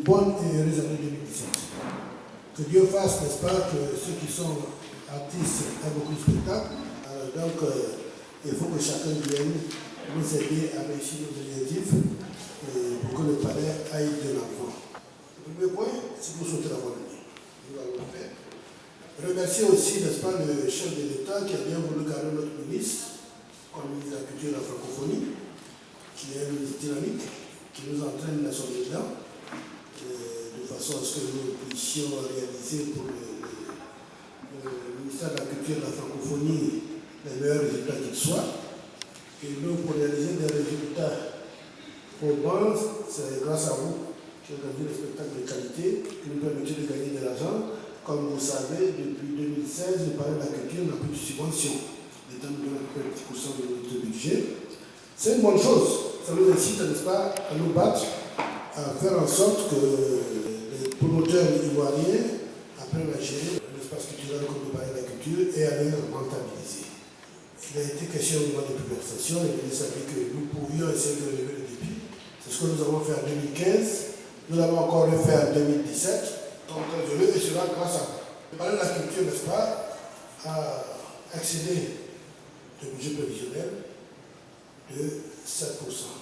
bonne et heureuse année 2017. Que Dieu fasse, n'est-ce pas, que ceux qui sont artistes aient beaucoup de spectacles. Donc, il faut que chacun vienne nous aider à réussir nos objectifs pour que le palais aille de l'avant. Le premier point, c'est pour souhaiter la bonne année. Nous allons le faire. Remercier aussi, n'est-ce pas, le chef de l'État qui a bien voulu garder notre ministre, comme ministre de la Culture et de la Francophonie, qui est un ministre dynamique, qui nous entraîne dans son élan, de façon à ce que nous puissions réaliser pour le ministère de la Culture et de la Francophonie les meilleurs résultats qu'il soit. Et nous, pour réaliser des résultats probants, c'est grâce à vous qui organisez des spectacles de qualité qui nous permettent de gagner de l'argent. Comme vous savez, depuis 2016, le palais de la culture n'a plus de subvention. L'État nous donne à peu près 10% de notre budget. C'est une bonne chose. Ça nous incite, n'est-ce pas, à nous battre, à faire en sorte que les promoteurs ivoiriens apprennent à gérer l'espace culturel comme le palais de la culture et à le rentabiliser. Il a été question au moment des privatisations et vous savez que nous pouvions essayer de relever le défi. C'est ce que nous avons fait en 2015. Nous l'avons encore refait en 2017. Donc, je le fais cela grâce à vous. Le palais de la culture, n'est-ce pas, a excédé le budget prévisionnel de 7%.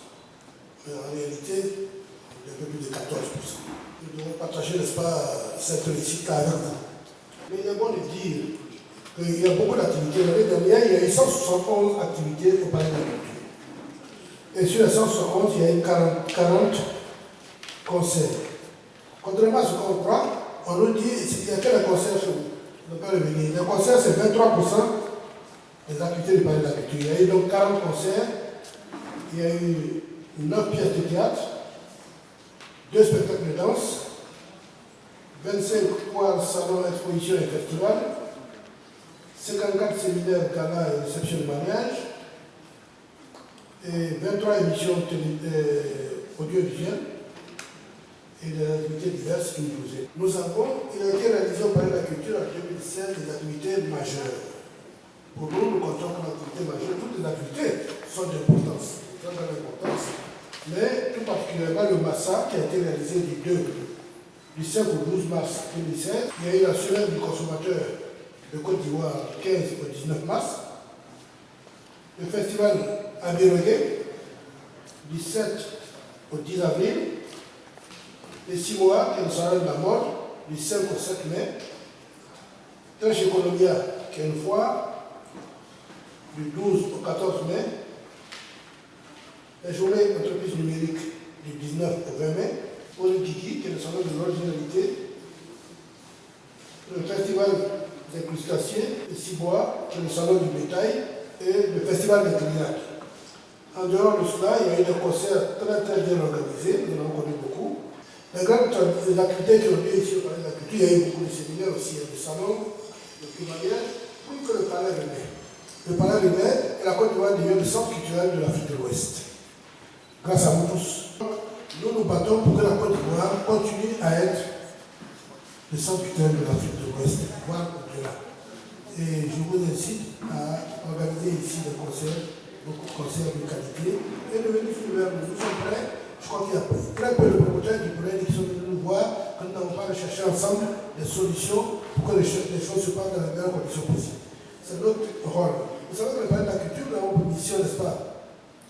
Mais en réalité, il y a un peu plus de 14%. Nous devons partager, n'est-ce pas, cette réussite avec vous. Mais il est bon de dire qu'il y a beaucoup d'activités. L'année dernière, il y a eu 171 activités au palais de la culture. Et sur les 171, il y a eu 40 concerts. Contrairement à ce qu'on croit, on nous dit qu'il y a quel concert chez vous. On ne peut pas revenir. Les concerts, c'est 23% des activités du palais de la culture. Il y a eu donc 40 concerts, il y a eu 9 pièces de théâtre, 2 spectacles de danse, 25 foires, salons, expositions et festivals, 54 séminaires, galas et réceptions de mariage, et 23 émissions audiovisuelles et des activités diverses qui nous faisaient. Il a été réalisé au Palais de la Culture en 2016 des activités majeures. Pour nous, nous comptons comme activités majeures. Toutes les activités sont d'importance, mais tout particulièrement le Massa qui a été réalisé du 5 au 12 mars 2016. Il y a eu la semaine du consommateur de Côte d'Ivoire du 15 au 19 mars. Le festival Abirogué du 7 au 10 avril. Les 6 mois, qui est le salon de la mode, du 5 au 7 mai. Trèche Economia, qui est une foire, du 12 au 14 mai. Les journées entreprises numériques, du 19 au 20 mai. Olympique, qui est le salon de l'originalité. Le festival des crustacés, les 6 mois, qui est le salon du bétail. Et le festival des grillades. En dehors de cela, il y a eu des concerts très très bien organisés, nous en connaissons beaucoup. Les grandes activités qui ont lieu ici au palais de la culture, il y a eu beaucoup de séminaires aussi, des salons, de primaires, pour que le palais remet. Le palais remet et la Côte d'Ivoire devient le centre culturel de l'Afrique de l'Ouest. Grâce à vous tous. Nous nous battons pour que la Côte d'Ivoire continue à être le centre culturel de l'Afrique de l'Ouest, voire au-delà. Et je vous incite à organiser ici des concerts, beaucoup de concerts de qualité, et de venir vers nous. Nous sommes prêts. Je crois qu'il y a très peu de promoteurs du projet qui sont venus nous voir, que nous n'avons pas recherché ensemble des solutions pour que les choses se passent dans les meilleures conditions possibles. C'est notre rôle. Vous savez que le palais de la culture, nous avons pour mission, n'est-ce pas?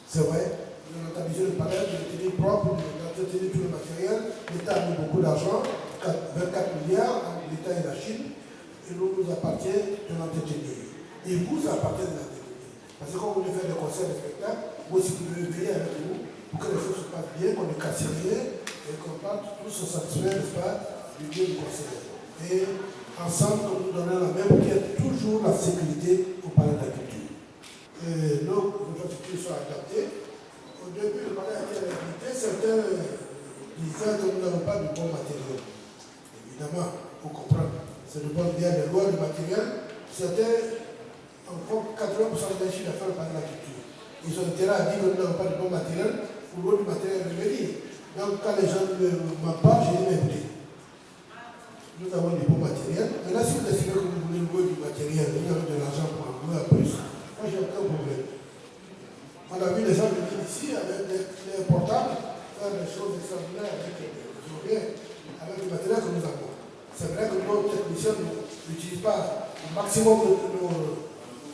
C'est vrai, de rentabiliser le palais, de le tenir propre, d'entretenir tout le matériel. L'État a mis beaucoup d'argent, 24 milliards entre l'État et la Chine, et nous appartient de l'entretenir. Et vous appartient de l'entretenir. Parce que quand vous voulez faire des concerts, des spectacles, vous aussi vous devez veiller avec nous pour que les choses se passent bien, qu'on ne casse rien et qu'on parte tous se satisfaire, n'est-ce pas, du bien du concert. Et ensemble, que nous donnons la même, qui est toujours la sécurité au palais de la culture. Nos infrastructures sont adaptées. Au début, le palais a été réhabilité. Certains disaient que nous n'avons pas de bon matériel. Évidemment, il faut comprendre. C'est de bon bien, de loin du matériel. Certains font 80% des chiffres d'affaires au palais de la culture. Ils ont été là à dire que nous n'avons pas de bon matériel. Pour l'autre matériel de venir. Donc quand les gens m'en parlent, j'ai dit, mais écoutez, nous avons du bon matériel. Maintenant, si vous décidez que vous voulez louer du matériel, vous avez de l'argent pour en louer en plus, moi j'ai aucun problème. On a vu des gens venir ici avec des portables, faire des choses extraordinaires avec des oreilles. avec le matériel que nous avons. C'est vrai que nos techniciens n'utilisent pas au maximum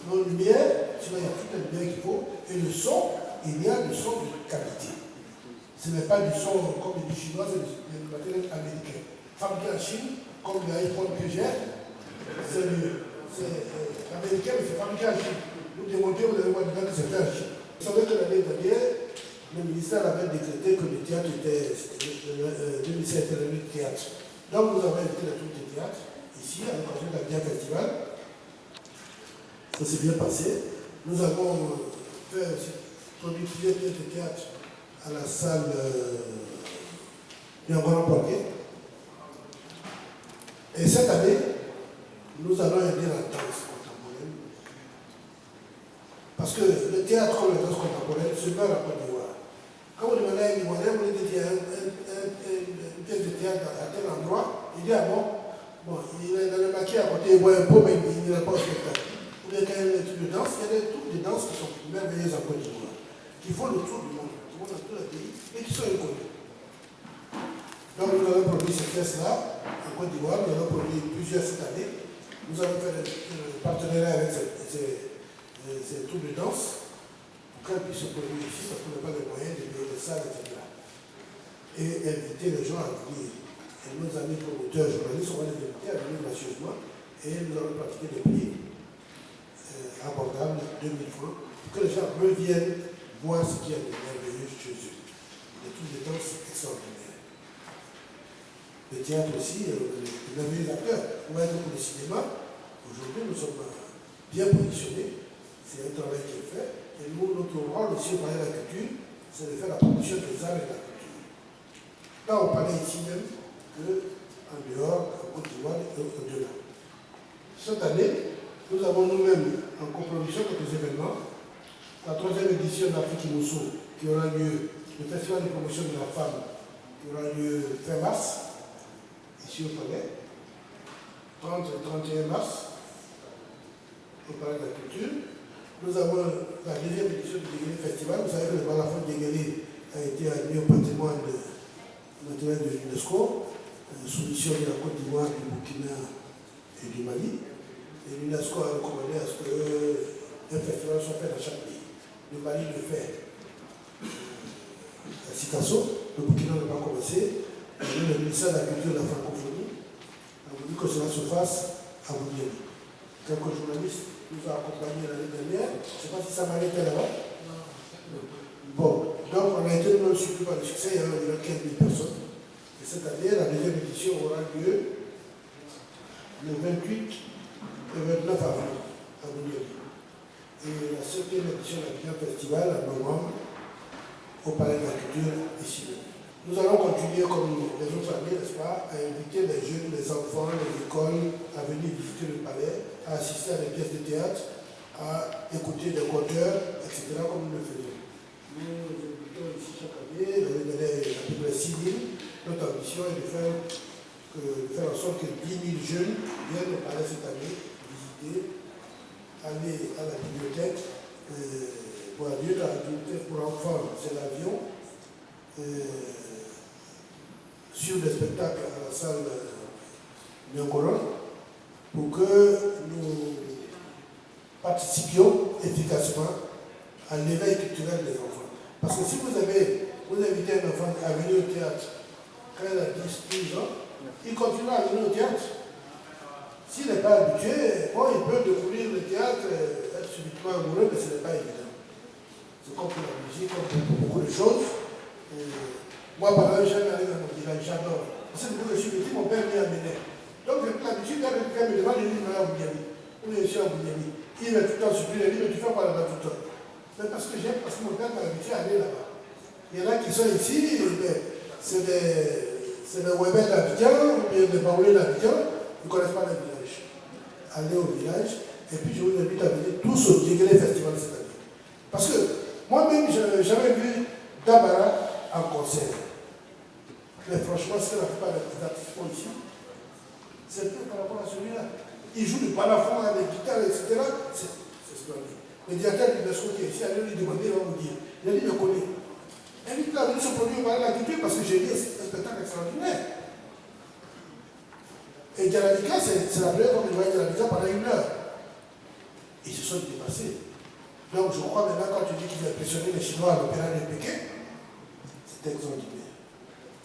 nos lumières, sinon il y a toute la lumière qu'il faut, et le son, il y a du son de qualité. Ce n'est pas du son comme les chinois, c'est du matériel américain. Fabriqué en Chine, comme l'iPhone que j'ai, c'est américain, mais c'est fabriqué en Chine. Vous démontez, vous allez voir dedans que c'est fait en Chine. Vous savez que l'année dernière, le ministère avait décrété que le théâtre était, 2007 était l'année de théâtre. Donc nous avons invité la troupe de théâtre, ici, à l'occasion d'un bien festival. Ça s'est bien passé. Nous avons fait aussi, produit plusieurs pièces de théâtre à la salle Nyangoro Poirier. Et cette année, nous allons aider la danse contemporaine. Parce que le théâtre comme la danse contemporaine se meurt à Côte d'Ivoire. Quand vous demandez à un Ivoirien, vous lui dites qu'il y a une pièce de théâtre à tel endroit, il dit ah bon, il est dans le maquis à côté, il voit un pot, mais il n'ira pas au spectacle. Ou bien quand il y a des trucs de danse, il y a des trucs de danse qui sont merveilleuses en Côte d'Ivoire, qui font le tour du monde, qui vont dans tous les pays et qui sont inconnus. Donc nous avons produit ces pièces-là en Côte d'Ivoire, nous avons produit plusieurs cette année. Nous avons fait un partenariat avec ces troupes de danse pour qu'elles puissent se produire ici, parce qu'on n'a pas les moyens de payer les salles, etc. Et inviter les gens à venir. Et nos amis promoteurs, journalistes, on va les inviter à venir gracieusement et nous allons pratiquer des prix abordables, 2000 francs, pour que les gens reviennent voir ce qu'il y a de merveilleux chez eux. Des troupes de danse extraordinaires. Le théâtre aussi, les merveilleux acteurs. On va être pour le cinéma. Aujourd'hui, nous sommes bien positionnés. C'est un travail qui est fait. Et nous, notre rôle aussi au palais de la culture, c'est de faire la promotion des arts et de la culture. Tant au palais ici même qu'en dehors, en Côte d'Ivoire et au-delà. Cette année, nous avons nous-mêmes en coproduction quelques événements. La 3e édition d'Afrique Moussou, qui aura lieu, le festival de promotion de la femme, qui aura lieu fin mars, ici au palais, 30 et 31 mars, au palais de la culture. Nous avons la 2e édition du Djegeli Festival. Vous savez que le balafon Djegeli a été admis au patrimoine naturel de l'UNESCO, sous mission de la Côte d'Ivoire, du Burkina et du Mali. Et l'UNESCO a recommandé à ce qu'un festival soit fait dans chaque pays. Le Mali le fait à Sikasso, le Burkina n'a pas commencé. Le ministère de la Culture et de la Francophonie a voulu que cela se fasse à Boudiani. Quelques journalistes nous ont accompagnés l'année dernière. Je ne sais pas si ça m'arrêtait là-bas. Bon, donc on a été même surpris par le succès, il y a 15 000 personnes. Et cette année, la 2e édition aura lieu le 28 et 29 avril à Boudiani. Et la 7e édition de la Festival en novembre au Palais de la Culture ici. Nous allons continuer comme les autres années, n'est-ce pas, à inviter les jeunes, les enfants, les écoles à venir visiter le palais, à assister à des pièces de théâtre, à écouter des conteurs, etc., comme nous le faisons. Nous invitons ici chaque année, l'année dernière, à peu près 6 000. Notre ambition est de faire en sorte que 10 000 jeunes viennent au palais cette année, visiter, aller à la bibliothèque. Pour la bibliothèque pour enfants, c'est l'avion. Sur des spectacles à la salle Nyangoro pour que nous participions efficacement à l'éveil culturel des enfants. Parce que si vous invitez un enfant à venir au théâtre quand il a 10-12 ans, il continuera à venir au théâtre. S'il n'est pas habitué, bon, il peut découvrir le théâtre, être subitement amoureux, mais ce n'est pas évident. C'est comme pour la musique, comme pour beaucoup de choses. Moi, par exemple, j'aime aller dans mon village, j'adore. Parce que je suis petit, mon père m'y amenait. Donc, j'ai pris l'habitude, quand quelqu'un me demande, je dis, à Boudiani. Où je suis à Boudiani. Il m'a tout le temps surpris, il dit, mais tu fais quoi là-bas tout le temps? Mais parce que j'aime, parce que mon père m'a habitué à aller là-bas. Il y en a qui sont ici, c'est des Webers d'Abidjan, ou bien des Baoulés d'Abidjan, ils ne connaissent pas le village. Allez au village, et puis je vous invite à venir tous au Djegeli Festival cette année. Parce que moi-même, je n'avais jamais vu Dabara en concert. Mais franchement, ce que la plupart des artistes font ici, c'est peu par rapport à celui-là. Ils jouent du balafon, des guitares, etc. C'est splendide. Le directeur du l'UNESCO qui est ici, allez lui demander, il va vous dire. Il a dit, mais connais. Invite-la à venir se produire au palais de la culture parce que j'ai dit, c'est un spectacle extraordinaire. Et Djanabika, c'est la première fois que je voyais Djanabika pendant 1 heure. Ils se sont dépassés. Donc je crois maintenant quand tu dis qu'ils ont impressionné les Chinois à l'opéra de Pékin, c'était extraordinaire.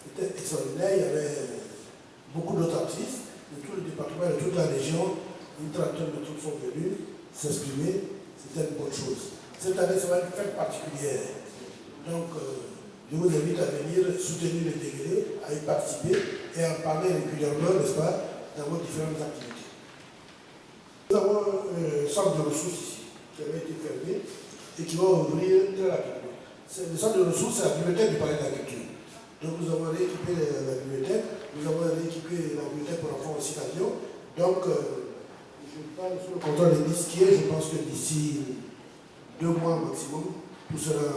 C'était extraordinaire, il y avait beaucoup d'autres artistes de tout le département, de toute la région. Une trentaine de troupes sont venues s'exprimer, c'était une bonne chose. Cette année, c'est une fête particulière. Donc, je vous invite à venir soutenir les délégués, à y participer et à en parler régulièrement, n'est-ce pas, dans vos différentes activités. Nous avons un centre de ressources ici, qui avait été fermé et qui va ouvrir très rapidement. Le centre de ressources, c'est la bibliothèque du Palais de l'Agriculture. Donc, nous avons rééquipé la bibliothèque, nous avons rééquipé la bibliothèque pour enfants aussi d'avion. Donc, je parle sous le contrôle des disquiers, je pense que d'ici 2 mois maximum, tout sera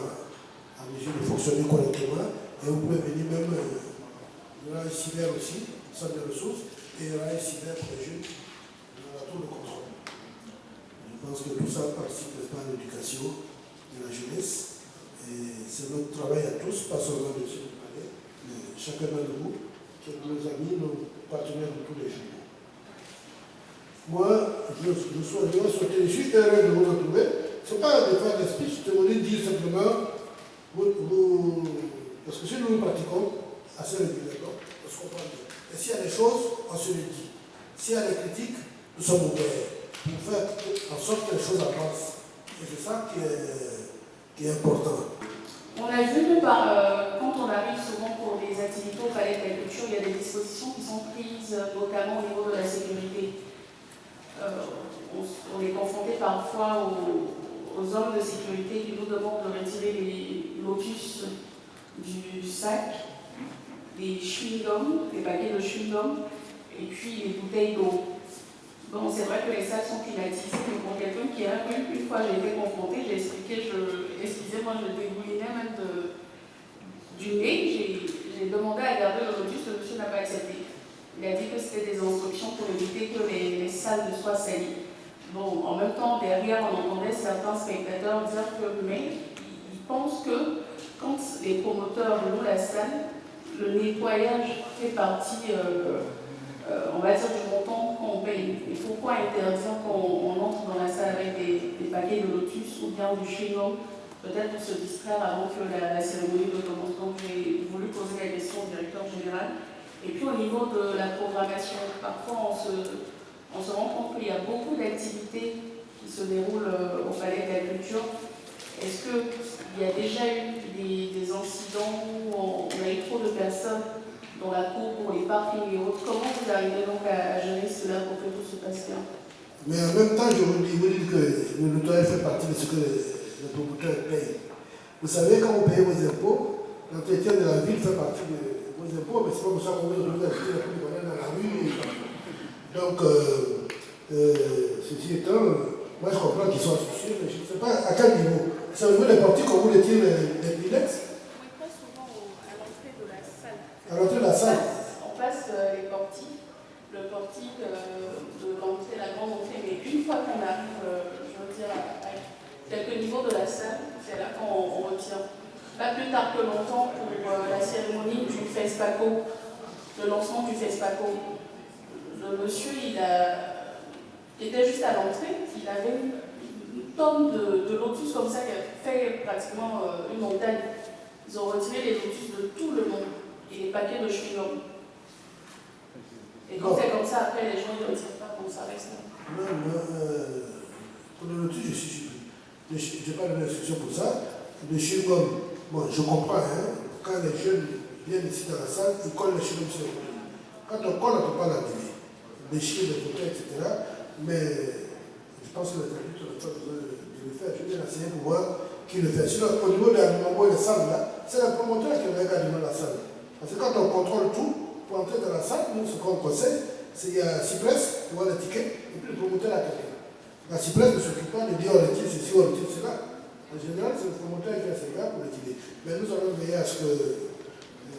en mesure de fonctionner correctement. Et vous pouvez venir même, il y aura un cyber aussi, centre de ressources, et il y aura un cyber pour les jeunes, il y aura tout le contrôle. Je pense que tout ça participe à l'éducation de la jeunesse. Et c'est notre travail à tous, pas seulement de ceux du palais, mais chacun d'entre vous, qui êtes nos amis, nos partenaires de tous les jours. Moi, je souhaite, je suis heureux de vous retrouver. Ce n'est pas de faire des speeches, je voulais dire simplement, parce que si nous pratiquons assez régulièrement, on se comprend bien. Et s'il y a des choses, on se le dit. S'il y a des critiques, nous sommes ouverts pour faire en sorte que les choses avancent. Et c'est ça qui est important. On a vu que quand on arrive souvent pour des activités au Palais de la Culture, il y a des dispositions qui sont prises, notamment au niveau de la sécurité. On est confronté parfois aux hommes de sécurité qui nous demandent de retirer les lotus du sac, les chewing-gums, les paquets de chewing-gum, et puis les bouteilles d'eau. Bon, c'est vrai que les salles sont climatisées, mais pour quelqu'un qui a une fois j'ai été confrontée, j'ai expliqué, excusez-moi, je dégoulinais même du nez, j'ai demandé à garder le lotus, le monsieur n'a pas accepté. Il a dit que c'était des instructions pour éviter que les salles ne soient salies. Bon, en même temps, derrière, on entendait certains spectateurs dire que, mais ils pensent que quand les promoteurs louent la salle, le nettoyage fait partie, on va dire, du montant qu'on paye. Et pourquoi interdire qu'on entre dans la salle avec des paquets de lotus ou bien du chewing-gum, peut-être pour se distraire avant que la cérémonie de commencement. J'ai voulu poser la question au directeur général. Et puis au niveau de la programmation, parfois on se rend compte qu'il y a beaucoup d'activités qui se déroulent au Palais de la Culture. Est-ce qu'il y a déjà eu des incidents où on a eu trop de personnes dans la cour pour les parkings et autres? Comment vous arrivez donc à gérer cela pour que tout se passe bien? Mais en même temps, je vous dis que le nettoyage fait partie de ce que les promoteurs payent. Vous savez, quand vous payez vos impôts, l'entretien de la ville fait partie de vos impôts, mais c'est pas pour ça qu'on veut retrouver la ville dans la rue. Donc, ceci étant, moi je comprends qu'ils soient soucieux, mais je ne sais pas à quel niveau. C'est au niveau des portiques qu'on vous retire les Kleenex? Oui, très souvent à l'entrée de la salle. À l'entrée de la salle? On passe les portiques, le portique de l'entrée, la grande entrée, mais une fois qu'on arrive, je veux dire, à quelques niveaux de la salle, c'est là qu'on retire. Pas plus tard que longtemps pour la cérémonie du FESPACO, le lancement du FESPACO. Le monsieur, il était juste à l'entrée, il avait une tonne de lotus comme ça, qui a fait pratiquement une montagne. Ils ont retiré les lotus de tout le monde et les paquets de chewing-gum. Et quand c'est comme ça, après les gens ne retirent pas, donc ça reste là. Non, pour le lotus, je suis surpris. Je n'ai pas donné l'instruction pour ça. Le chewing-gum, bon, je comprends, hein, quand les jeunes viennent ici dans la salle, ils collent le chewing-gum sur les fauteuils. Quand on colle, on ne peut pas l'abîmer, déchirer les fauteuils, etc. Mais je pense que les adultes n'ont pas besoin de le faire. Je vais l'enseigner pour voir qui le fait. Sinon, au niveau de l'animalement et des salles, là, c'est le promoteur qui va animer la salle. Parce que quand on contrôle tout, pour entrer dans la salle, nous, ce qu'on conseille, c'est qu'il y a Cypress, pour voir le ticket, et puis le promoteur à quelqu'un. La Cypress ne s'occupe pas de dire on retire ceci, on retire cela. En général, c'est le promoteur qui fait ses gars pour retirer. Mais nous allons veiller à ce que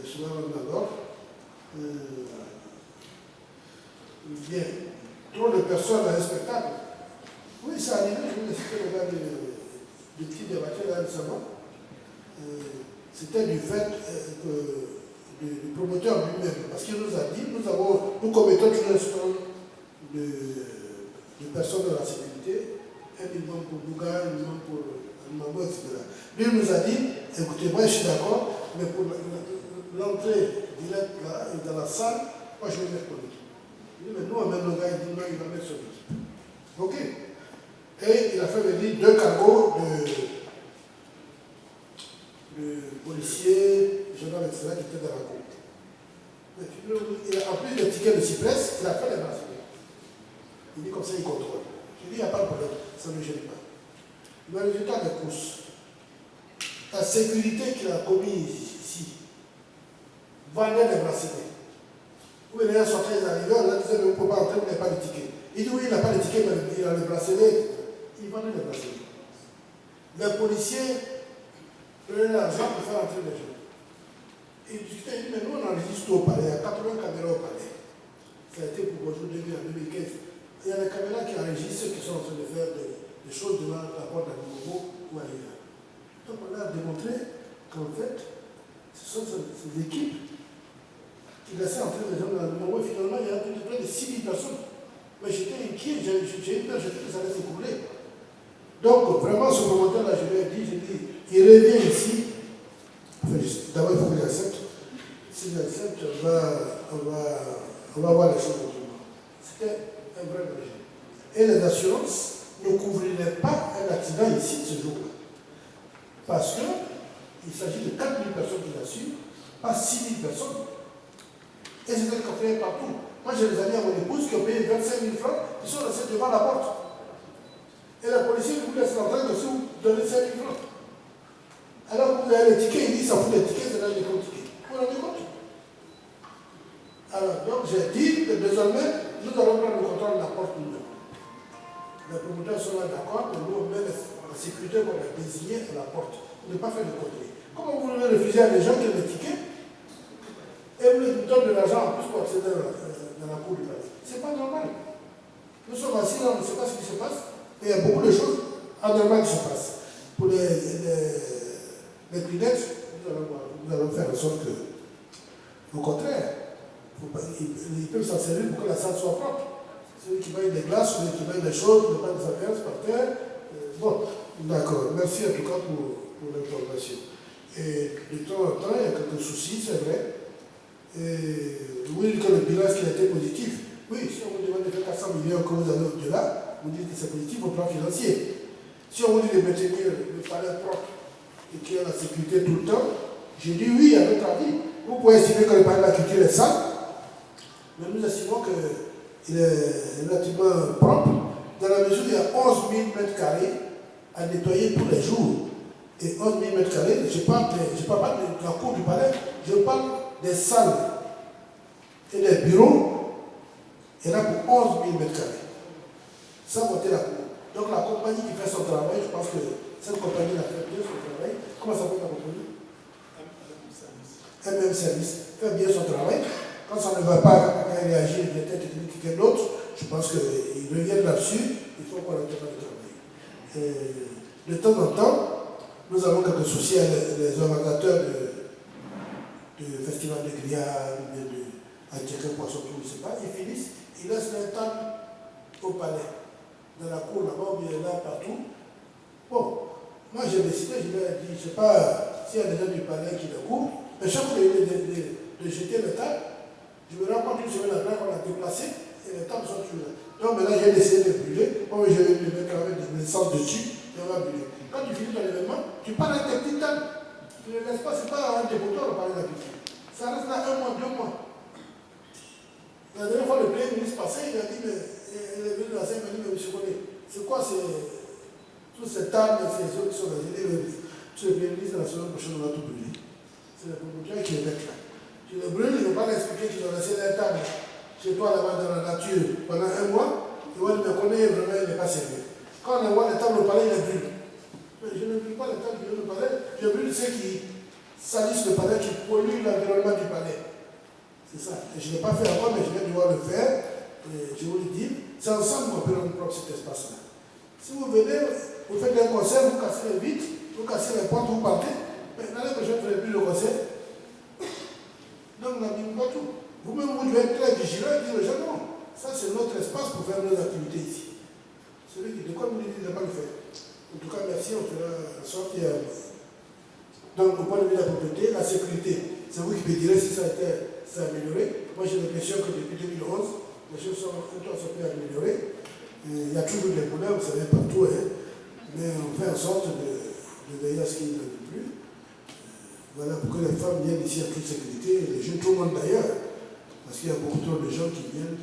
cela rentre dans l'ordre. Bien. Trop de personnes à un spectacle. Oui, c'est arrivé, je vous ai cité le gars du petit débatteur là récemment. C'était du fait que du promoteur lui-même, parce qu'il nous a dit, nous commettons toujours un certain nombre de personnes de la sécurité, un minimum pour Bouga, un minimum pour Mambo, etc. Lui nous a dit, écoutez, moi je suis d'accord, mais pour l'entrée directe là, et dans la salle, moi je vais mettre pour l'équipe. Il dit, mais nous on met le gars, il dit non, il va mettre sur l'équipe. Ok. Et il a fait venir 2 cargos de policiers, gendarmes, etc., qui étaient dans la cour. En plus des tickets de Cypress, il a fait les bracelets. Il dit comme ça, il contrôle. Je dis, il n'y a pas de problème, ça ne me gêne pas. Le résultat des courses, la sécurité qu'il a commise ici, vendait les bracelets. Où les gens sortaient, ils arrivaient, on leur disait, mais vous ne pouvez pas entrer, vous n'avez pas de ticket. Il dit, oui, il n'a pas de ticket, mais il a le bracelet. Il vendait les bracelets. Les policiers prenaient l'argent pour faire entrer les gens. Et il discutait, il dit, mais nous, on enregistre au palais, il y a 80 caméras au palais. Ça a été pour bonjour 2000 en 2015. Il y a des caméras qui enregistrent ceux qui sont en train de faire des choses devant la porte d'un nouveau ou ailleurs. Donc on a démontré qu'en fait, ce sont ces équipes qui laissaient entrer les gens dans le nouveau. Finalement, il y a plus de 6000 personnes. Mais j'étais inquiet, j'ai eu peur, j'ai dit que ça allait s'écouler. Donc vraiment, ce promoteur-là, je lui ai dit, il revient ici. Enfin, d'abord, il faut qu'il accepte. S'il accepte, on va voir les choses autrement. C'était un vrai danger. Et les assurances ne couvriraient pas un accident ici ce jour-là. Parce qu'il s'agit de 4000 personnes qui l'assurent, pas 6000 personnes. Et c'était confié partout. Moi, j'ai des amis à mon épouse qui ont payé 25 000 francs, qui sont restés devant la porte. Et la policier vous laisse rentrer que si vous donnez 5 000 francs. Alors vous avez les tickets, il dit, ça fout les tickets, c'est là les comptes tickets. Vous vous rendez compte? Alors, donc j'ai dit que désormais, nous allons prendre le contrôle de la porte nous-mêmes. Les promoteurs sont là d'accord, mais nous, on met la sécurité qu'on a désignée à la porte. On ne pas faire de contrôle. Comment vous voulez refuser à des gens qui ont des tickets et vous leur donnez de l'argent en plus pour accéder dans la cour du palais? C'est pas normal. Nous sommes assis là, on ne sait pas ce qui se passe, mais il y a beaucoup de choses anormales qui se passent. Pour les Kleenex, nous allons faire en sorte que, au contraire, ils peuvent s'en servir pour que la salle soit propre. Celui qui baille des glaces, celui qui baille des choses, qui ne pas des affaires par terre. Bon, d'accord. Merci en tout cas pour l'information. Et de temps en temps, il y a quelques soucis, c'est vrai. Et vous dites que le bilan, est-ce qu'il a été positif? Oui, si on vous demande de faire 400 millions que vous avez au-delà, vous dites que c'est positif au plan financier. Si on vous dit de maintenir le palais propre et qu'il y a la sécurité tout le temps, j'ai dit oui, à votre avis. Vous pouvez estimer que le palais de la culture est sale, mais nous estimons qu'il est relativement propre, dans la mesure où il y a 11 000 mètres carrés à nettoyer tous les jours. Et 11 000 mètres carrés, je ne parle pas de la cour du palais, je parle des salles et des bureaux. Il y en a pour 11 000 mètres carrés, sans compter la cour. Donc la compagnie qui fait son travail, je pense que cette compagnie a fait bien son travail. Comment s'appelle la compagnie? MM Service fait bien son travail. Quand ça ne va pas, quand il réagit, il y a peut-être quelqu'un d'autre, je pense qu'ils reviennent là-dessus, il faut qu'on arrête de travailler. De temps en temps, nous avons quelques soucis avec les organisateurs du festival de grillade, ou bien de Tchèque Poisson, tout, je ne sais pas, ils finissent, ils laissent leur table au palais, dans la cour là-bas, ou bien là, partout. Bon, moi j'ai décidé, je leur ai dit, je ne sais pas s'il y a des gens du palais qui le couvrent, mais chaque fois de jeter les tables, je me rends compte une semaine après qu'on a déplacé et les tables sont toujours là. Donc maintenant j'ai décidé de brûler, moi je vais lui mettre avec de l'essence dessus et on va brûler. Quand tu finis ton événement, tu parles avec tes petites tables. Tu ne les laisses pas, c'est pas un dépotoir de parler de la culture. Ça reste là 1 mois, 2 mois. La dernière fois, le premier ministre passé, il a dit, mais il est venu dans la scène, il m'a dit, mais monsieur Bonnet, c'est quoi toutes ces tables et ces autres qui sont là? J'ai dit, monsieur le premier ministre, la semaine prochaine, on va tout brûler. C'est le promoteur qui les met là. Tu les brûles, ils ne vont pas l'expliquer qu'ils ont laissé leur table chez toi là-bas dans la nature pendant 1 mois. Ils vont me connaître vraiment, il n'est pas sérieux. Quand on voit les tables au palais, il les brûle. Mais je ne brûle pas les tables qui viennent au palais, je brûle ceux qui salissent le palais, qui polluent l'environnement du palais. C'est ça. Et je ne l'ai pas fait encore, mais je vais devoir le faire. Et je vous le dis, c'est ensemble qu'on peut rendre propre cet espace-là. Si vous venez, vous faites un concert, vous cassez les vitres, vous cassez les portes, vous partez. Mais l'année prochaine, vous ne ferez plus le concert. on n'abîme pas tout. Vous-même, vous devez être très vigilant et dire aux gens, non, ça c'est notre espace pour faire nos activités ici. Celui qui, de quoi vous ne dites pas le faire. En tout cas, merci, on fera en sorte qu'il y a... Donc, au point de vue de la propriété, la sécurité, c'est vous qui me direz si ça a été amélioré. Moi, j'ai l'impression que depuis 2011, les choses sont un peu améliorées. Il y a toujours des problèmes, vous savez, partout, hein, mais on fait en sorte de veiller à ce qu'il n'y en ait plus. Voilà pourquoi les femmes viennent ici en toute sécurité, les jeunes, tout le monde d'ailleurs, parce qu'il y a beaucoup trop de gens qui viennent.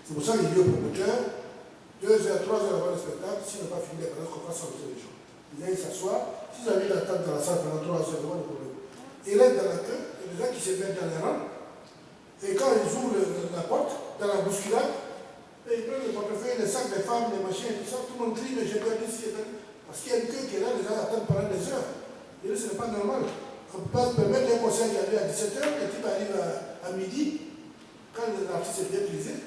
C'est pour ça qu'il dit au promoteur, 2 heures, 3 heures avant le spectacle, s'il n'a pas fini les balances, qu'on fasse sortir les gens. Ils viennent s'asseoir, s'ils avaient d'attendre dans la salle pendant 3 heures, il n'y a pas de problème. Ils restent dans la queue, il y a des gens qui se mettent dans les rangs, et quand ils ouvrent la porte, dans la bousculade, et ils prennent le portefeuille, les sacs, les femmes, les machins, et tout ça, tout le monde crie, mais j'ai perdu ci, j'ai perdu. Parce qu'il y a une queue qui est là, les gens attendent pendant des heures. Et là, ce n'est pas normal. On ne peut pas se permettre un concert qui arrive à 17h, le type arrive à midi, quand l'artiste est bien prisé,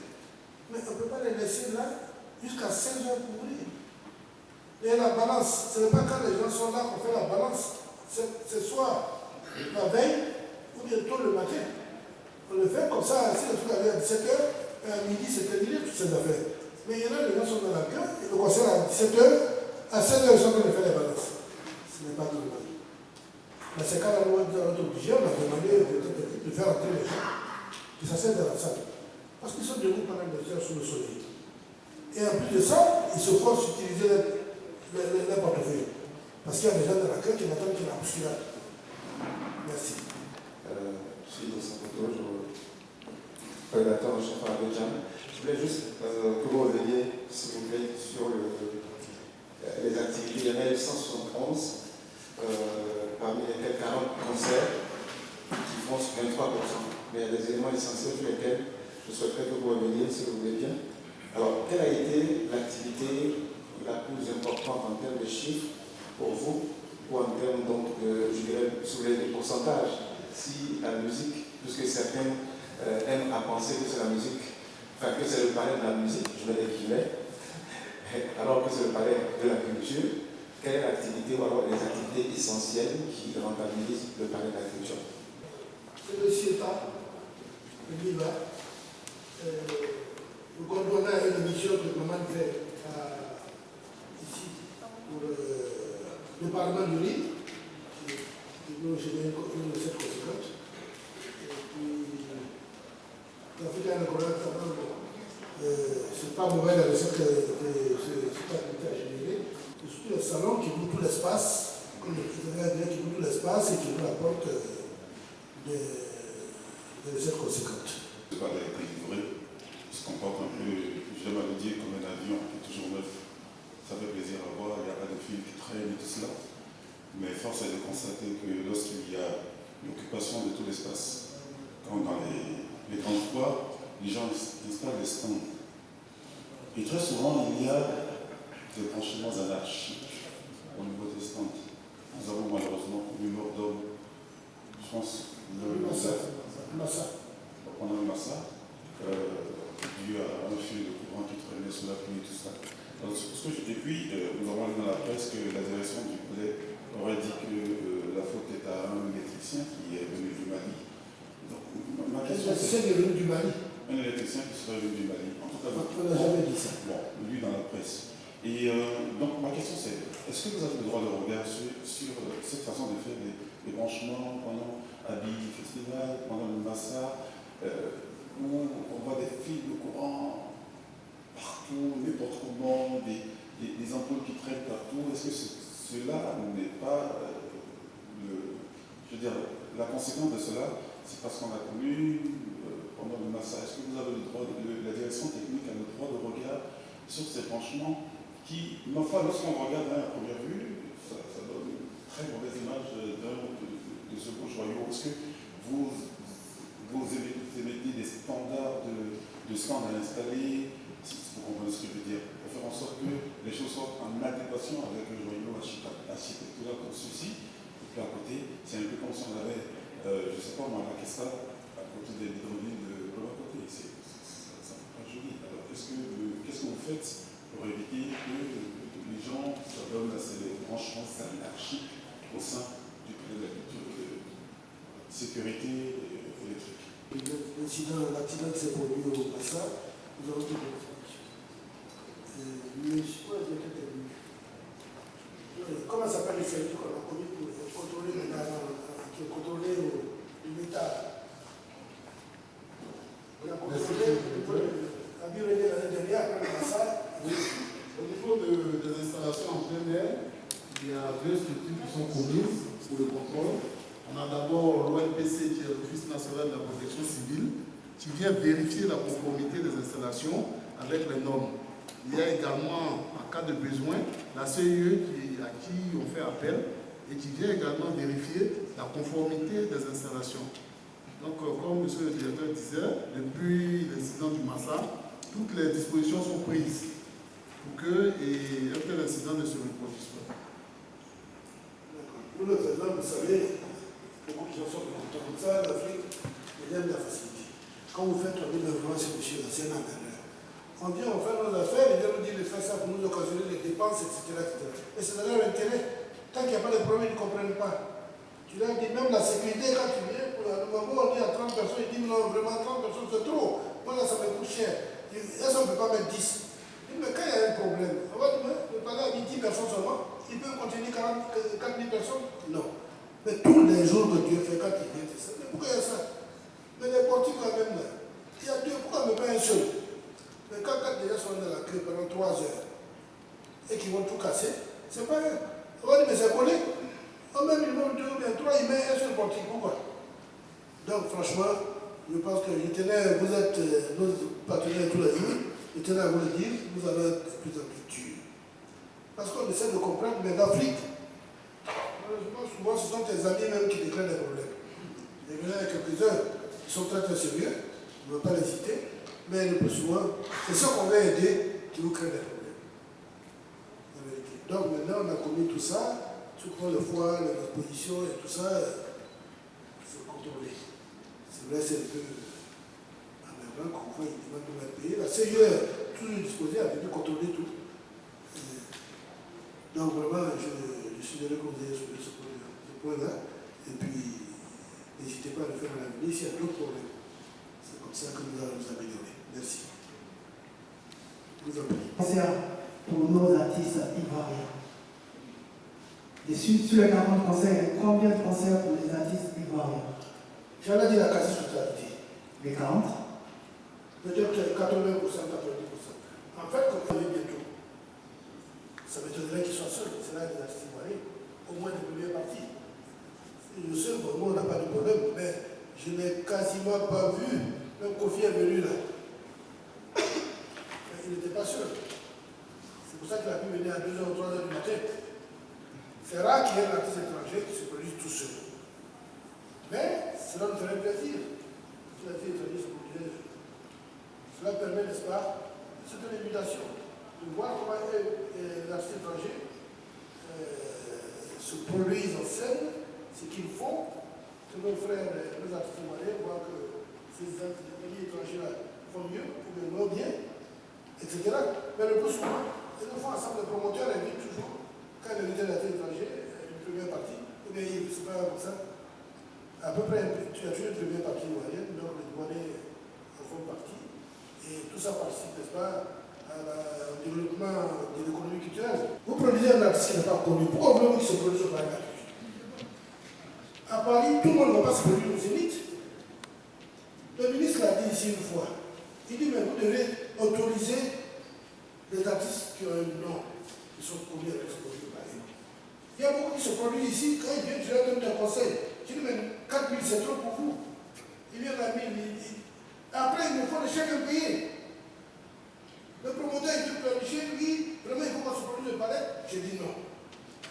mais on ne peut pas les laisser là jusqu'à 16h pour ouvrir. Et la balance, ce n'est pas quand les gens sont là qu'on fait la balance, c'est soit la veille ou bien tôt le matin. On le fait comme ça, si le truc arrive à 17h, à midi c'est terminé toutes ces affaires. Mais il y en a, les gens sont dans la queue, et le concert à 17h, à 16h ils sont en train de faire les balances. Ce n'est pas normal. Dans ces cas-là, nous sommes obligés, on a demandé de faire entrer les gens qui s'asseyent dans la salle. Parce qu'ils sont debout pendant des heures sous le soleil. Et en plus de ça, ils se forcent d'utiliser les portefeuilles. Parce qu'il y a des gens dans la queue qui n'attendent que la bousculade. Merci. Je suis dans sa photo, coordinateur en chef à Abidjan. Je voulais juste que vous reveniez, s'il vous plaît, sur les activités. Il y en a eu 171, parmi lesquels 40 concerts qui font 23%. Mais il y a des éléments essentiels sur lesquels je souhaiterais que vous reveniez, si vous voulez bien. Alors, quelle a été l'activité la plus importante en termes de chiffres pour vous, ou en termes donc je dirais, sur les pourcentages, si la musique, puisque certains aiment à penser que c'est la musique, enfin que c'est le palais de la musique, je mets des guillemets, alors que c'est le palais de la culture, quelle est l'activité ou alors les activités essentielles qui rentabilisent le palais de la culture? C'est le CIETA, le LIVA, le Gondwana est une mission que Maman fait ici pour le Parlement du Riz, qui nous génère une recette conséquente. Et puis, l'Afrique a c'est pas mauvais la recette que cette activité a générée. C'est surtout le salon qui ouvre tout l'espace, comme le président a dit, qui ouvre tout l'espace et qui nous apporte des recettes conséquentes. Le palais a été livré, il se comporte un peu, j'aime à le dire, comme un avion qui est toujours neuf. Ça fait plaisir à voir, il n'y a pas de fil qui traîne et tout cela. Mais force est de constater que lorsqu'il y a l'occupation de tout l'espace, comme dans les grandes foires, les gens installent des stands. Et très souvent, il y a des branchements anarchiques au niveau des stands. Nous avons malheureusement eu mort d'hommes, je pense, pendant le massacre, dû à un fil de courant qui traînait sous la pluie et tout ça. Et puis, nous avons lu dans la presse que la direction du palais aurait dit que la faute est à un électricien qui est venu du Mali. Donc, ma question c'est venu du Mali. Un électricien qui serait venu du Mali. En tout cas, on n'a jamais dit ça. Bon, lu dans la presse. Et donc, ma question c'est, est-ce que vous avez le droit de regard sur cette façon de faire des branchements pendant Abidi Festival, pendant le Massa, où on voit des fils de courant partout, n'importe comment, des ampoules qui traînent partout? Est-ce que cela n'est pas, je veux dire, la conséquence de cela, c'est parce qu'on a connu pendant le Massa. Est-ce que vous avez le droit, la direction technique a le droit de regard sur ces branchements qui, ma foi, lorsqu'on regarde à première vue, ça donne une très mauvaise image de ce beau joyau? Est-ce que vous émettez des standards de stands à installer, pour comprendre ce que je veux dire, pour faire en sorte que les choses soient en adéquation avec le joyau architectural comme ceci? Et puis à côté, c'est un peu comme si on avait, je ne sais pas moi, la Kessa à côté des bidonvilles de l'autre côté. Ça ne fait pas joli. Alors qu'est-ce que vous faites pour éviter que les gens s'adonnent à ces branchements anarchiques au sein du palais de la culture de sécurité électrique? L'accident qui s'est produit au Massa, nous avons toute l'explication. Mais je crois que comment s'appelle le service qu'on a connu pour contrôler les garants, qui ont contrôlé l'État. On a contrôlé la biologie l'année dernière après le Massa. Au niveau des installations en plein air, il y a deux structures qui sont commises pour le contrôle. On a d'abord l'ONPC, qui est l'Office national de la protection civile, qui vient vérifier la conformité des installations avec les normes. Il y a également, en cas de besoin, la CIE à qui on fait appel et qui vient également vérifier la conformité des installations. Donc, comme M. le directeur disait, depuis l'incident du Massa, toutes les dispositions sont prises pour qu'un tel incident ne se reproduise pas. Nous le faisons, vous savez, beaucoup de gens sont contents comme ça, l'Afrique, il aime la facilité. Quand vous faites un gouvernement, c'est monsieur, c'est un engageur. On dit, on fait nos affaires, et Dieu nous dit de faire ça pour nous occasionner les dépenses, etc. Et c'est dans leur intérêt. Tant qu'il n'y a pas de problème, ils ne comprennent pas. Tu leur dis, même la sécurité, quand tu viens, pour le moment, on dit à 30 personnes, ils disent, non, vraiment, 30 personnes, c'est trop. Moi, là, ça me coûte cher. Est-ce qu'on ne peut pas mettre 10? Mais quand il y a un problème, on va dire, le palais a mis 10 personnes seulement, il peut continuer 4 000 personnes? Non. Mais tous les jours que Dieu fait, quand il vient, c'est ça. Mais pourquoi il y a ça? Mais les portiques, quand même, là, il y a deux, pourquoi ne pas un seul? Mais quand les gens sont dans la queue pendant 3 heures et qu'ils vont tout casser, c'est pas eux. On va dire, mais c'est collé. On met minimum 2 ou bien 3, il met un seul portique. Pourquoi? Donc, franchement, je pense que je tenais, vous êtes nos partenaires tous les jours, je tenais à vous le dire, vous allez être de plus en plus durs. Parce qu'on essaie de comprendre, mais l'Afrique, malheureusement, souvent, ce sont tes amis même qui déclarent des problèmes. Il y en a quelques-uns qui sont très très sérieux, on ne va pas les citer, mais le plus souvent, c'est ceux qu'on veut aider qui vous créent des problèmes. La vérité. Donc maintenant, on a commis tout ça, tu prends le foie, les expositions et tout ça, il faut contrôler. C'est vrai, c'est un peu amerveillant qu'on voit, il demande de mettre payer. La CIE, toujours disposée à venir contrôler tout. Donc vraiment, je suis heureux que vous ayez soulevé ce point-là. Et puis, n'hésitez pas à le faire à l'avenir s'il y a d'autres problèmes. C'est comme ça que nous allons nous améliorer. Merci. Vous en prie. Pour nos artistes ivoiriens. Sur les 40 concerts, combien de concerts pour les artistes ivoiriens? J'en ai dit la quasi-totalité. Les 40? Peut-être 80%, 90%. En fait, comme vous voyez bientôt, ça m'étonnerait qu'ils soient seuls. C'est là des artistes ivoiriens, au moins des premières parties. Le seul, bon, nous, on n'a pas de problème, mais je n'ai quasiment pas vu. Même Kofi est venu là. Il n'était pas seul. C'est pour ça qu'il a pu venir à 2h ou 3h du matin. C'est rare qu'il y ait un artiste étranger qui se produise tout seul. Mais cela nous ferait plaisir. Si l'artiste étranger se produisait. Cela permet, n'est-ce pas, c'est une invitation, de voir comment les artistes étrangers se produisent en scène, ce qu'ils font, que nos frères, nos artistes ivoiriens, voient que ces pays étrangers-là font mieux, ou bien moins bien, etc. Mais le plus souvent, ils nous font ensemble, les promoteurs invitent toujours, quand ils invitent l'artiste étranger, une première partie, ou bien c'est pas comme ça. À peu près, tu as toujours une première partie ivoirienne, donc les Douaniers en font partie. Et tout ça participe, n'est-ce pas, au développement de l'économie culturelle. Vous produisez un artiste qui n'est pas connu. Pourquoi voulez-vous qu'il se produise au Paris? À Paris, tout le monde ne va pas se produire au Zénith. Le ministre l'a dit ici une fois. Il dit, mais vous devez autoriser les artistes qui ont un nom, qui sont connus avec ce produit au Paris. Il y a beaucoup qui se produisent ici, quand ils viennent, je leur donne des conseils. Je dis, mais 4 000, c'est trop pour vous. Il vient à 1 000, après, il me faut de chacun payer. Le promoteur, il veut planifier, lui, vraiment, il faut qu'on se produise le palais. J'ai dit non.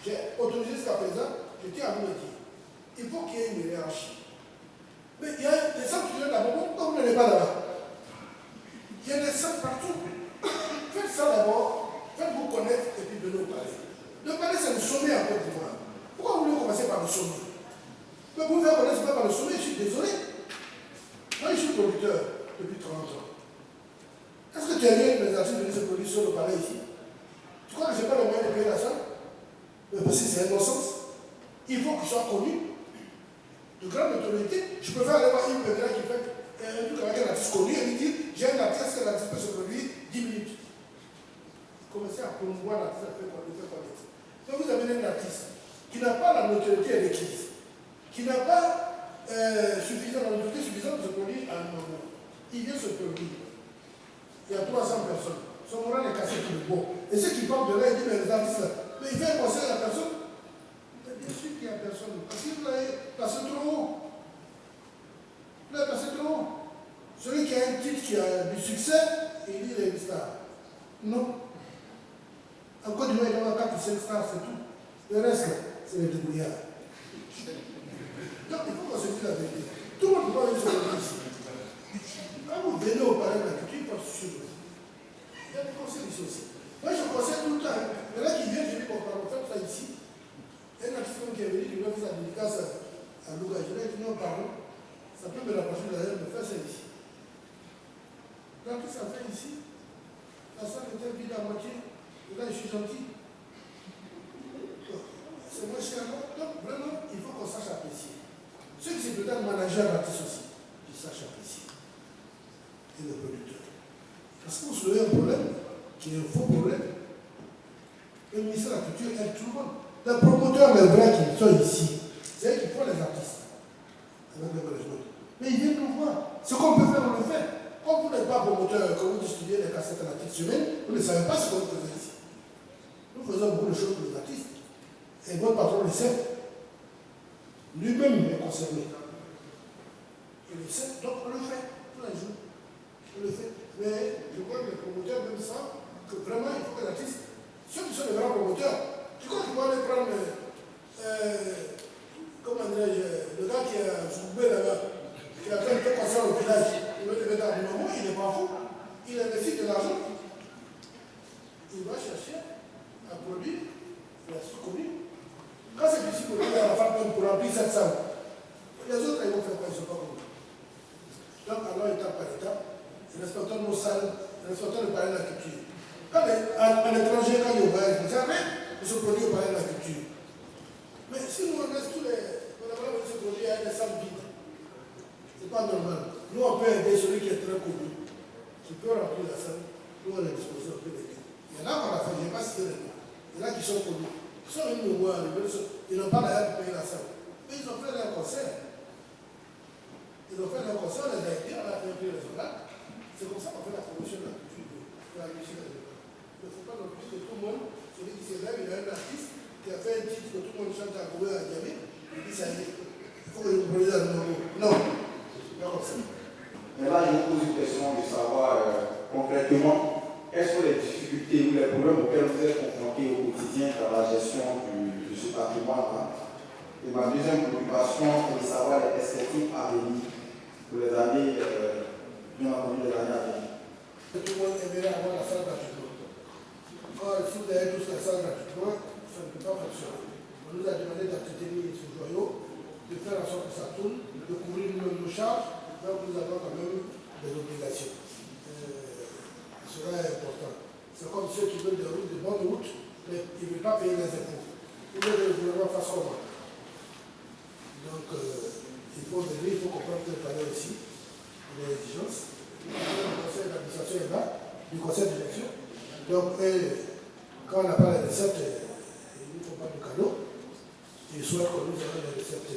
J'ai autorisé jusqu'à présent, je tiens à vous le dire. Il faut qu'il y ait une hiérarchie. Mais il y a des centres qui viennent d'abord, pourquoi vous n'allez pas là-bas? Il y a des centres partout. Faites ça d'abord, faites-vous connaître et puis donnez au palais. Le palais, c'est le sommet en Côte d'Ivoire. Pourquoi vous voulez commencer par le sommet? Mais vous faire connaître pas par le sommet, je suis désolé. Moi, je suis producteur depuis 30 ans. Est-ce que tu as vu les artistes venir se produire sur le palais ici? Tu crois que je n'ai pas le moyen de payer la salle? Mais parce que c'est un non-sens. Il faut qu'il soit connu de grande autorité. Je préfère aller voir une première qui fait un truc avec un artiste connu, et lui dit, j'ai un artiste, l'artiste peut se produire 10 minutes. Commencez à promouvoir l'artiste, à faire connaître. Donc vous avez un artiste qui n'a pas la notoriété requise, qui n'a pas la notoriété suffisante de se produire à un moment. Il vient se produire. Il y a 300 personnes. Son moral est cassé tout le bon. Et ceux qui parlent de là, ils disent, mais les artistes là, mais il fait un conseil à la personne. Mais bien sûr qu'il n'y a personne. Parce qu'il l'a placé trop haut. Il l'a placé trop haut. Celui qui a un titre, qui a du succès, il dit il est une star. Non. En Côte d'Ivoire, il y a 4 ou 5 stars, c'est tout. Le reste, c'est les débrouillards. Donc, il faut qu'on se dise la vérité. Tout le monde peut aller sur le ici. Quand vous venez au palais de la culture, il faut suivre. Il y a des conseils ici aussi. Moi, je conseille tout le temps. Mais là, qui vient, je dis qu'on parle, on fait ça ici. Il y a un artiste qui est venu, qui veut faire sa dédicace à Louga. Je lui ai dit, non, pardon. Ça peut me rapprocher de l'ailleurs, mais faire ça ici. Donc, ça fait ici. La salle était vide à moitié. Et là, je suis gentil. C'est moins cher. Donc, vraiment, il faut qu'on sache apprécier. Ceux qui sont peut-être managers d'artistes aussi, qu'ils sachent apprécier. Et le producteur. Parce que vous soulevez un problème, qui est un faux problème. Le ministère de la Culture aide tout le monde. Les promoteurs, les vrais qui sont ici, c'est eux qui font les artistes. Avec le management. Mais ils viennent nous voir. Ce qu'on peut faire, on le fait. Comme vous n'êtes pas promoteur, quand vous distribuez les cassettes à la petite semaine, vous ne savez pas ce qu'on faisait ici. Nous faisons beaucoup de choses pour les artistes. Et votre patron le sait. Lui-même est concerné. Il le sait, donc on le fait tous les jours. On le fait. Mais je vois que les promoteurs même ça, que vraiment il faut que l'artiste, ceux qui sont les grands promoteurs, tu crois qu'ils vont aller prendre, comment dirais-je, le gars qui a soulevé là-bas, qui a fait 2 concerts au village, il veut te mettre à du moment, il n'est pas fou. Il investit de l'argent. Il va chercher à produire la sous-commune. Quand c'est difficile pour lui à la fin pour remplir cette salle, les autres ils vont faire quoi, ils ne sont pas comme nous. Donc alors étape par étape, respectons nos salles, respectons le palais de la culture. Quand à l'étranger, quand il y a au voyage, ils disent rien, ils se produisent au palais de la culture. Mais si nous on laisse tous les. On a vraiment se produire avec des salles vides. C'est pas normal. Nous on peut aider celui qui est très connu. Qui peut remplir la salle, nous on les dispose, on peut l'aider. Il y en a qu'on a fait, je n'ai pas cité les noms. Il y en a qui sont connus. Ils sont venus nous voir, ils n'ont pas d'ailleurs pour payer la salle. Mais ils ont fait leur concert. Ils ont fait leur concert, on les a aidés, on a fait un peu les oracles. C'est comme ça qu'on fait la promotion de la culture, de la musique des oracles. Il ne faut pas non plus que tout le monde, celui qui s'élève, il y a un artiste qui a fait un titre que tout le monde chante à Goué à Diamé, il dit ça y est, il faut que je me produise à nouveau. Non, c'est pas comme ça. Mais là, je vous pose une question de savoir concrètement, quelles sont les difficultés ou les problèmes auxquels vous êtes confrontés au quotidien dans la gestion de ce patrimoine-là. Et ma deuxième préoccupation est de savoir les perspectives à venir pour les années, bien entendu, les années à venir. Tout le monde aimerait avoir la salle gratuitement. Or, si vous avez tous la salle gratuitement, ça ne peut pas fonctionner. On nous a demandé d'entretenir ce joyau, de faire en sorte que ça tourne, de couvrir nos charges. Donc nous avons quand même des obligations. Cela est important. C'est comme ceux qui veulent des routes, de bonnes routes, mais ils ne veulent pas payer les impôts. Ils veulent que le gouvernement fasse comment. Donc il faut venir, il faut comprendre que le palais aussi, les exigences. Le conseil d'administration est là, du conseil de gestion. Donc quand on n'a pas les recettes, il ne faut pas de cadeau. Ils souhaitent que nous ayons les recettes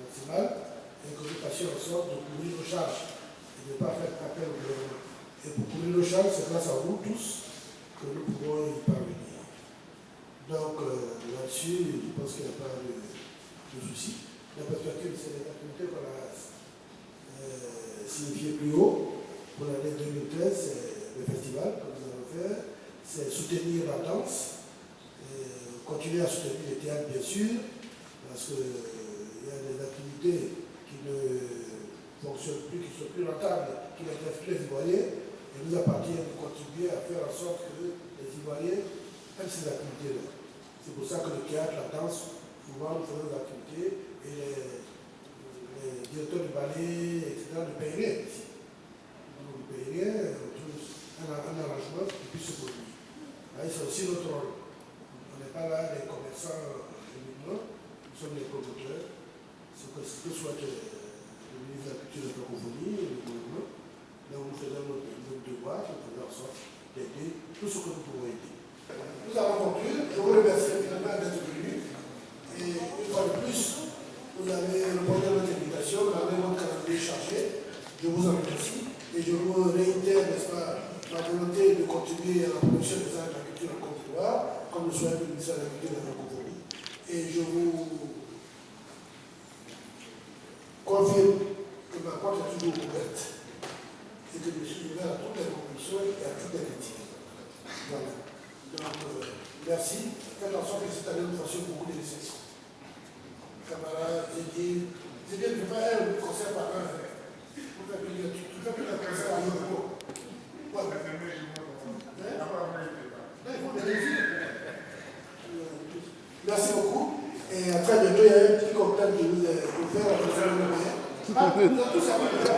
maximales. Et que nous fassions en sorte de couvrir nos charges et de ne pas faire appel au gouvernement. Et pour couvrir nos charges, c'est grâce à vous tous que nous pouvons y parvenir. Donc là-dessus, je pense qu'il n'y a pas de souci. La perspective, c'est les activités qu'on a signifiées plus haut. Pour l'année 2013, c'est le festival que nous allons faire. C'est soutenir la danse, continuer à soutenir les théâtres, bien sûr, parce qu'il y a des activités qui ne fonctionnent plus, qui sont plus rentables, qui n'intéressent plus les Ivoiriens. Et nous appartient de contribuer à faire en sorte que les Ivoiriens aiment ces activités-là. C'est pour ça que le théâtre, la danse, souvent nous faisons des activités et les directeurs du ballet, etc., ne payent rien ici. Donc, ne payent rien, on trouve un arrangement qui puisse se produire. Là, c'est aussi notre rôle. On n'est pas là les commerçants uniquement, nous sommes les promoteurs. Ce que souhaite le ministre de la Culture et de la Francophonie, le gouvernement. Donc nous faisons notre devoir, nous faisons en sorte d'aider tout ce que nous pouvons aider. Nous allons conclure. Je vous remercie infiniment d'être venus. Et une fois de plus, vous avez répondu à notre invitation, vous avez votre calendrier chargé. Je vous en remercie. Et je vous réitère, n'est-ce pas, ma volonté de contribuer à la promotion des arts de la culture en Côte d'Ivoire, comme le souhaite le ministère de la Culture et de la Francophonie. Et je vous confirme que ma porte est toujours ouverte et que je suis ouvert à toutes les propositions et à toutes les critiques. Voilà. Donc, merci. Faites en sorte que cette année, nous fassions beaucoup de récessions. Camarades, Zédier, ne fait pas un concert par an. Tu fais plus un concert à Yoko. Merci beaucoup. Et à très bientôt, il y a un petit cocktail qui vous est offert à votre moyen. Vous avez tous appris de ça.